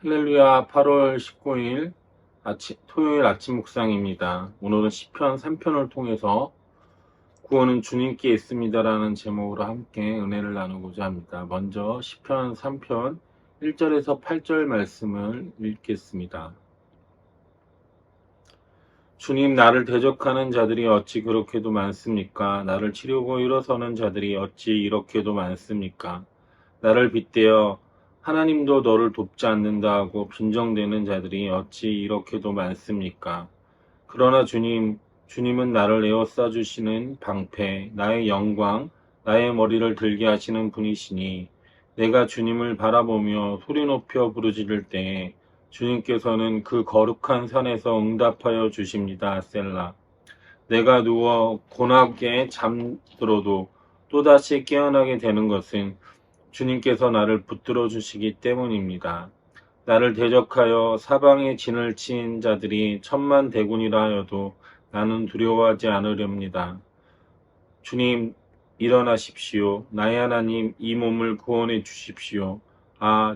할렐루야. 8월 19일 토요일 아침 묵상입니다. 오늘은 시편 3편을 통해서 구원은 주님께 있습니다라는 제목으로 함께 은혜를 나누고자 합니다. 먼저 시편 3편 1절에서 8절 말씀을 읽겠습니다. 주님, 나를 대적하는 자들이 어찌 그렇게도 많습니까? 나를 치려고 일어서는 자들이 어찌 이렇게도 많습니까? 나를 빗대어 하나님도 너를 돕지 않는다 하고 빈정대는 자들이 어찌 이렇게도 많습니까? 그러나 주님은 나를 에워싸 주시는 방패, 나의 영광, 나의 머리를 들게 하시는 분이시니 내가 주님을 바라보며 소리 높여 부르짖을 때에 주님께서는 그 거룩한 산에서 응답하여 주십니다. 셀라. 내가 누워 고나게 잠들어도 또다시 깨어나게 되는 것은 주님께서 나를 붙들어 주시기 때문입니다. 나를 대적하여 사방에 진을 친 자들이 천만대군이라 하여도 나는 두려워하지 않으렵니다. 주님, 일어나십시오. 나의 하나님, 이 몸을 구원해 주십시오.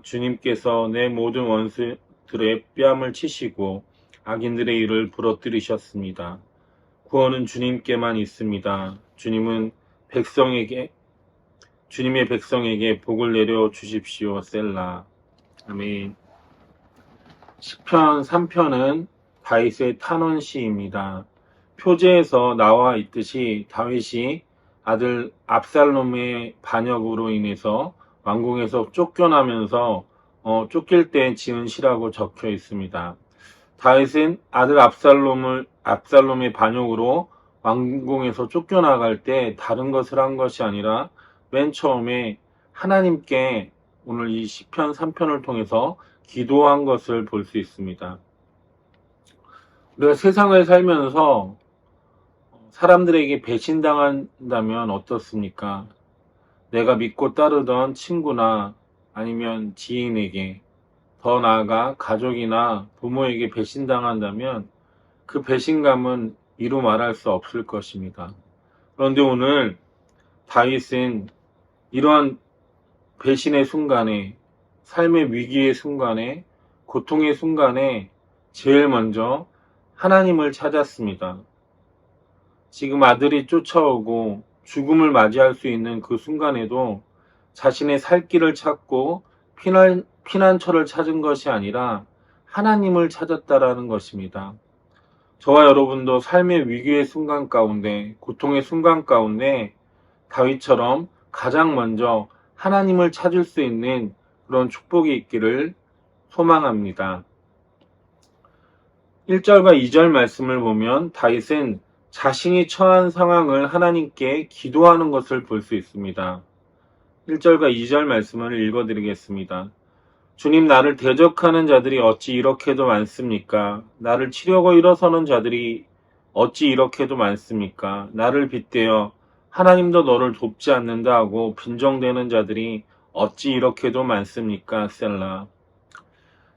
주님께서 내 모든 원수들의 뺨을 치시고 악인들의 일을 부러뜨리셨습니다. 구원은 주님께만 있습니다. 주님의 백성에게 복을 내려 주십시오. 셀라. 아멘. 시편 3편은 다윗의 탄원시입니다. 표제에서 나와 있듯이 다윗이 아들 압살롬의 반역으로 인해서 왕궁에서 쫓겨나면서 쫓길 때 지은 시라고 적혀 있습니다. 다윗은 아들 압살롬의 반역으로 왕궁에서 쫓겨나갈 때 다른 것을 한 것이 아니라 맨 처음에 하나님께 오늘 이 시편 3편을 통해서 기도한 것을 볼 수 있습니다. 우리가 세상을 살면서 사람들에게 배신당한다면 어떻습니까? 내가 믿고 따르던 친구나 아니면 지인에게, 더 나아가 가족이나 부모에게 배신당한다면 그 배신감은 이루 말할 수 없을 것입니다. 그런데 오늘 다윗은 이러한 배신의 순간에, 삶의 위기의 순간에, 고통의 순간에 제일 먼저 하나님을 찾았습니다. 지금 아들이 쫓아오고 죽음을 맞이할 수 있는 그 순간에도 자신의 살 길을 찾고 피난처를 찾은 것이 아니라 하나님을 찾았다라는 것입니다. 저와 여러분도 삶의 위기의 순간 가운데, 고통의 순간 가운데 다윗처럼 가장 먼저 하나님을 찾을 수 있는 그런 축복이 있기를 소망합니다. 1절과 2절 말씀을 보면 다윗은 자신이 처한 상황을 하나님께 기도하는 것을 볼 수 있습니다. 1절과 2절 말씀을 읽어드리겠습니다. 주님, 나를 대적하는 자들이 어찌 이렇게도 많습니까? 나를 치려고 일어서는 자들이 어찌 이렇게도 많습니까? 나를 빗대어 하나님도 너를 돕지 않는다 하고 빈정대는 자들이 어찌 이렇게도 많습니까? 셀라.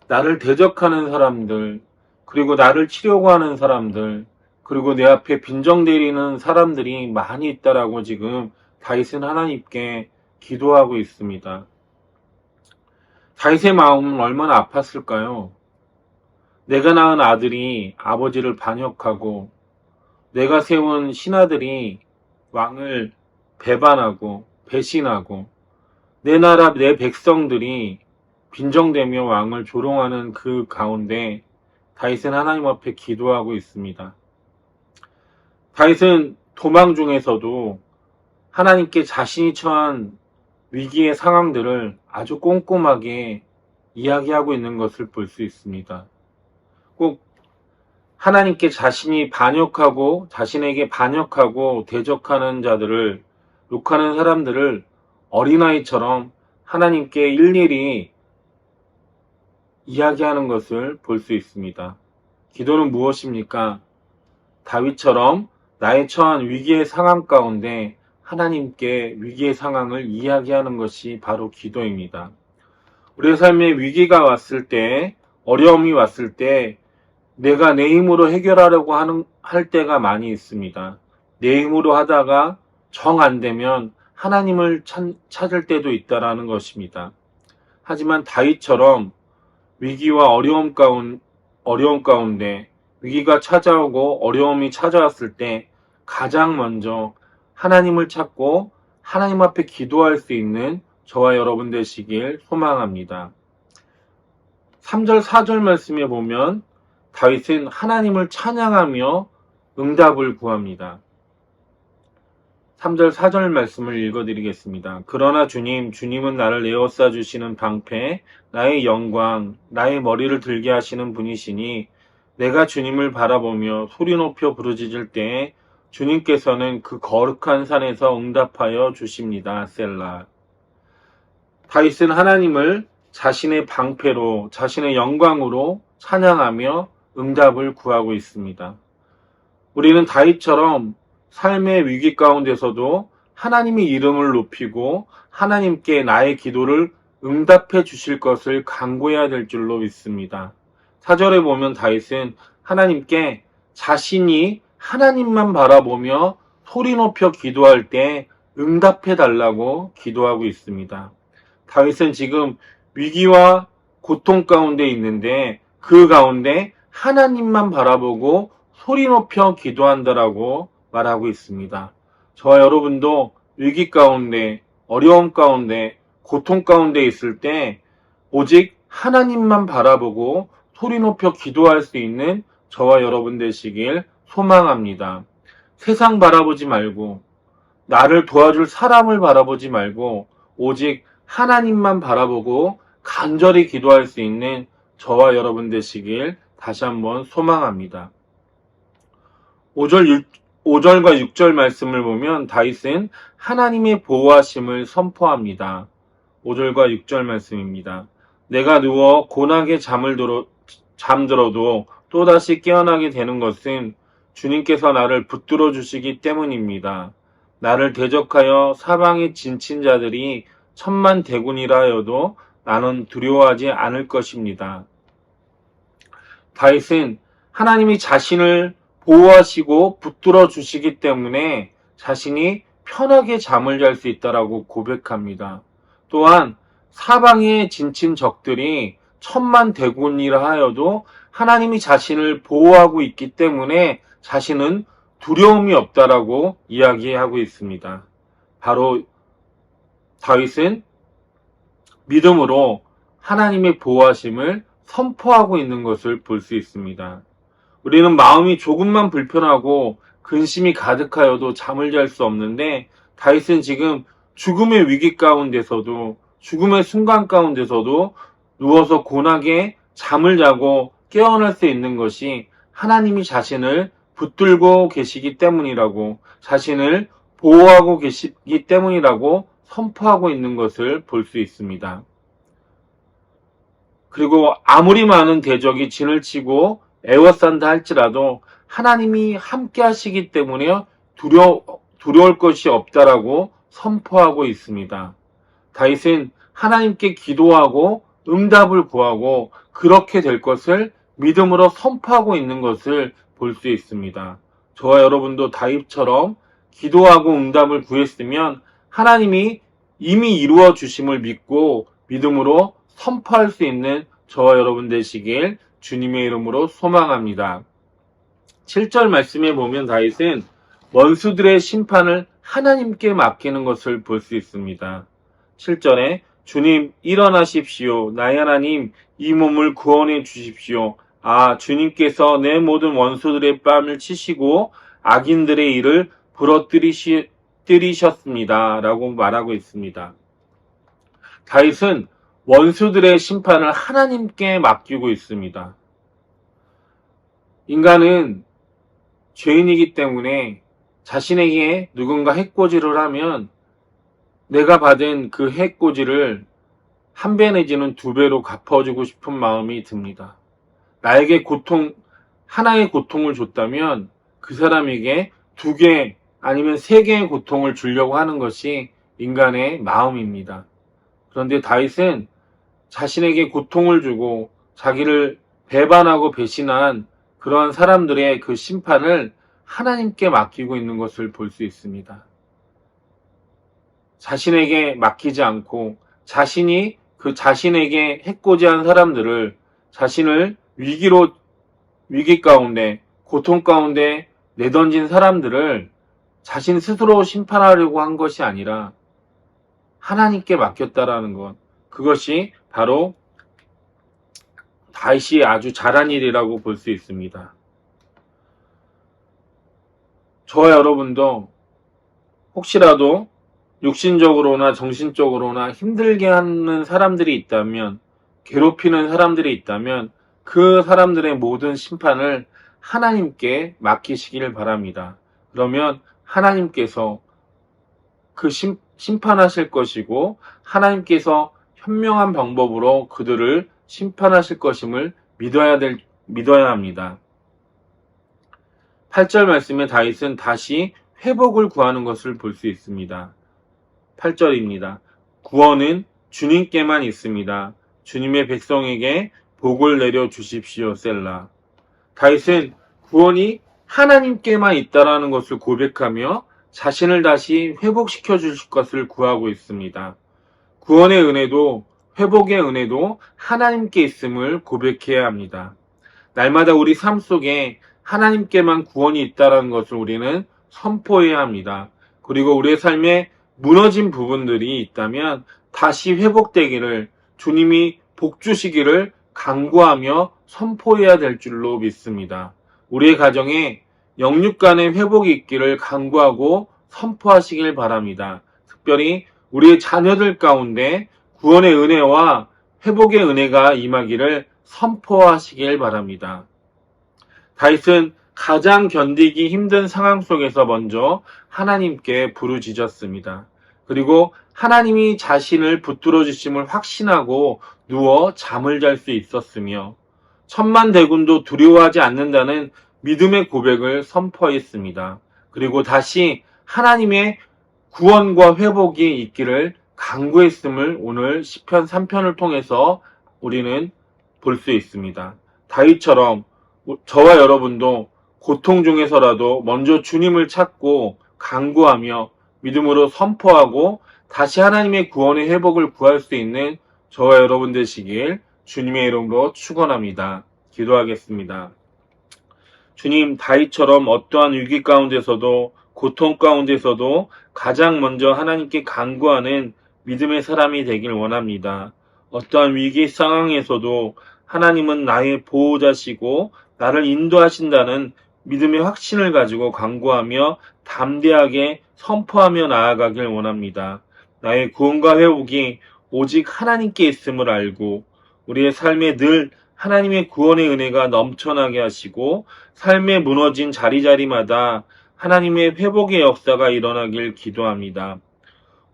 나를 대적하는 사람들, 그리고 나를 치려고 하는 사람들, 그리고 내 앞에 빈정대리는 사람들이 많이 있다라고 지금 다윗은 하나님께 기도하고 있습니다. 다윗의 마음은 얼마나 아팠을까요? 내가 낳은 아들이 아버지를 반역하고 내가 세운 신하들이 왕을 배반하고 배신하고 내 나라 내 백성들이 빈정대며 왕을 조롱하는 그 가운데 다윗은 하나님 앞에 기도하고 있습니다. 다윗은 도망 중에서도 하나님께 자신이 처한 위기의 상황들을 아주 꼼꼼하게 이야기하고 있는 것을 볼 수 있습니다. 꼭 하나님께 자신에게 반역하고 대적하는 자들을, 욕하는 사람들을 어린아이처럼 하나님께 일일이 이야기하는 것을 볼 수 있습니다. 기도는 무엇입니까? 다윗처럼 나의 처한 위기의 상황 가운데 하나님께 위기의 상황을 이야기하는 것이 바로 기도입니다. 우리의 삶에 위기가 왔을 때, 어려움이 왔을 때 내가 내 힘으로 해결하려고 할 때가 많이 있습니다. 내 힘으로 하다가 정 안 되면 하나님을 찾을 때도 있다라는 것입니다. 하지만 다윗처럼 위기와 어려움 가운데 위기가 찾아오고 어려움이 찾아왔을 때 가장 먼저 하나님을 찾고 하나님 앞에 기도할 수 있는 저와 여러분 되시길 소망합니다. 3절, 4절 말씀에 보면 다윗은 하나님을 찬양하며 응답을 구합니다. 3절, 4절 말씀을 읽어드리겠습니다. 그러나 주님은 나를 에워싸 주시는 방패, 나의 영광, 나의 머리를 들게 하시는 분이시니 내가 주님을 바라보며 소리 높여 부르짖을 때에 주님께서는 그 거룩한 산에서 응답하여 주십니다. 셀라. 다윗은 하나님을 자신의 방패로, 자신의 영광으로 찬양하며 응답을 구하고 있습니다. 우리는 다윗처럼 삶의 위기 가운데서도 하나님의 이름을 높이고 하나님께 나의 기도를 응답해 주실 것을 간구해야 될 줄로 믿습니다. 4절에 보면 다윗은 하나님께 자신이 하나님만 바라보며 소리 높여 기도할 때 응답해 달라고 기도하고 있습니다. 다윗은 지금 위기와 고통 가운데 있는데 그 가운데 하나님만 바라보고 소리 높여 기도한다라고 말하고 있습니다. 저와 여러분도 위기 가운데, 어려움 가운데, 고통 가운데 있을 때 오직 하나님만 바라보고 소리 높여 기도할 수 있는 저와 여러분 되시길 소망합니다. 세상 바라보지 말고 나를 도와줄 사람을 바라보지 말고 오직 하나님만 바라보고 간절히 기도할 수 있는 저와 여러분 되시길 다시 한번 소망합니다. 5절과 6절 말씀을 보면 다윗은 하나님의 보호하심을 선포합니다. 5절과 6절 말씀입니다. 내가 누워 고나게 잠들어도 또다시 깨어나게 되는 것은 주님께서 나를 붙들어 주시기 때문입니다. 나를 대적하여 사방에 진친 자들이 천만 대군이라 하여도 나는 두려워하지 않을 것입니다. 다윗은 하나님이 자신을 보호하시고 붙들어 주시기 때문에 자신이 편하게 잠을 잘 수 있다라고 고백합니다. 또한 사방에 진친 적들이 천만 대군이라 하여도 하나님이 자신을 보호하고 있기 때문에 자신은 두려움이 없다라고 이야기하고 있습니다. 바로 다윗은 믿음으로 하나님의 보호하심을 선포하고 있는 것을 볼 수 있습니다. 우리는 마음이 조금만 불편하고 근심이 가득하여도 잠을 잘 수 없는데 다윗은 지금 죽음의 위기 가운데서도 죽음의 순간 가운데서도 누워서 고나게 잠을 자고 깨어날 수 있는 것이 하나님이 자신을 붙들고 계시기 때문이라고 자신을 보호하고 계시기 때문이라고 선포하고 있는 것을 볼 수 있습니다. 그리고 아무리 많은 대적이 진을 치고 애워싼다 할지라도 하나님이 함께 하시기 때문에 두려울 것이 없다라고 선포하고 있습니다. 다윗은 하나님께 기도하고 응답을 구하고 그렇게 될 것을 믿음으로 선포하고 있는 것을 볼 수 있습니다. 저와 여러분도 다윗처럼 기도하고 응답을 구했으면 하나님이 이미 이루어 주심을 믿고 믿음으로 선포할 수 있는 저와 여러분 되시길 주님의 이름으로 소망합니다. 7절 말씀에 보면 다윗은 원수들의 심판을 하나님께 맡기는 것을 볼 수 있습니다. 7절에 주님 일어나십시오. 나의 하나님 이 몸을 구원해 주십시오. 주님께서 내 모든 원수들의 뺨을 치시고 악인들의 일을 부러뜨리셨습니다. 라고 말하고 있습니다. 다윗은 원수들의 심판을 하나님께 맡기고 있습니다. 인간은 죄인이기 때문에 자신에게 누군가 해코지를 하면 내가 받은 그 해코지를 한 배 내지는 두 배로 갚아주고 싶은 마음이 듭니다. 나에게 하나의 고통을 줬다면 그 사람에게 두 개 아니면 세 개의 고통을 주려고 하는 것이 인간의 마음입니다. 그런데 다윗은 자신에게 고통을 주고 자기를 배반하고 배신한 그러한 사람들의 그 심판을 하나님께 맡기고 있는 것을 볼 수 있습니다. 자신에게 맡기지 않고 자신이 그 자신에게 해코지한 사람들을 자신을 위기 가운데, 고통 가운데 내던진 사람들을 자신 스스로 심판하려고 한 것이 아니라 하나님께 맡겼다라는 것. 그것이 바로 다윗이 아주 잘한 일이라고 볼 수 있습니다. 저와 여러분도 혹시라도 육신적으로나 정신적으로나 힘들게 하는 사람들이 있다면, 괴롭히는 사람들이 있다면 그 사람들의 모든 심판을 하나님께 맡기시기를 바랍니다. 그러면 하나님께서 그 심판하실 것이고 하나님께서 현명한 방법으로 그들을 심판하실 것임을 믿어야 합니다. 8절 말씀에 다윗은 다시 회복을 구하는 것을 볼 수 있습니다. 8절입니다. 구원은 주님께만 있습니다. 주님의 백성에게 복을 내려 주십시오. 셀라. 다윗은 구원이 하나님께만 있다라는 것을 고백하며 자신을 다시 회복시켜 주실 것을 구하고 있습니다. 구원의 은혜도 회복의 은혜도 하나님께 있음을 고백해야 합니다. 날마다 우리 삶 속에 하나님께만 구원이 있다는 것을 우리는 선포해야 합니다. 그리고 우리의 삶에 무너진 부분들이 있다면 다시 회복되기를, 주님이 복 주시기를 간구하며 선포해야 될 줄로 믿습니다. 우리의 가정에 영육 간의 회복이 있기를 간구하고 선포하시길 바랍니다. 특별히 우리의 자녀들 가운데 구원의 은혜와 회복의 은혜가 임하기를 선포하시길 바랍니다. 다윗은 가장 견디기 힘든 상황 속에서 먼저 하나님께 부르짖었습니다. 그리고 하나님이 자신을 붙들어 주심을 확신하고 누워 잠을 잘 수 있었으며 천만대군도 두려워하지 않는다는 믿음의 고백을 선포했습니다. 그리고 다시 하나님의 구원과 회복이 있기를 간구했음을 오늘 시편 3편을 통해서 우리는 볼 수 있습니다. 다윗처럼 저와 여러분도 고통 중에서라도 먼저 주님을 찾고 간구하며 믿음으로 선포하고 다시 하나님의 구원의 회복을 구할 수 있는 저와 여러분 되시길 주님의 이름으로 축원합니다. 기도하겠습니다. 주님, 다윗처럼 어떠한 위기 가운데서도 고통 가운데서도 가장 먼저 하나님께 간구하는 믿음의 사람이 되길 원합니다. 어떠한 위기 상황에서도 하나님은 나의 보호자시고 나를 인도하신다는 믿음의 확신을 가지고 간구하며 담대하게 선포하며 나아가길 원합니다. 나의 구원과 회복이 오직 하나님께 있음을 알고 우리의 삶에 늘 하나님의 구원의 은혜가 넘쳐나게 하시고 삶에 무너진 자리자리마다 하나님의 회복의 역사가 일어나길 기도합니다.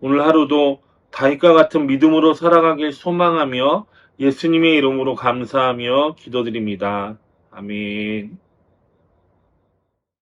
오늘 하루도 다윗과 같은 믿음으로 살아가길 소망하며 예수님의 이름으로 감사하며 기도드립니다. 아멘.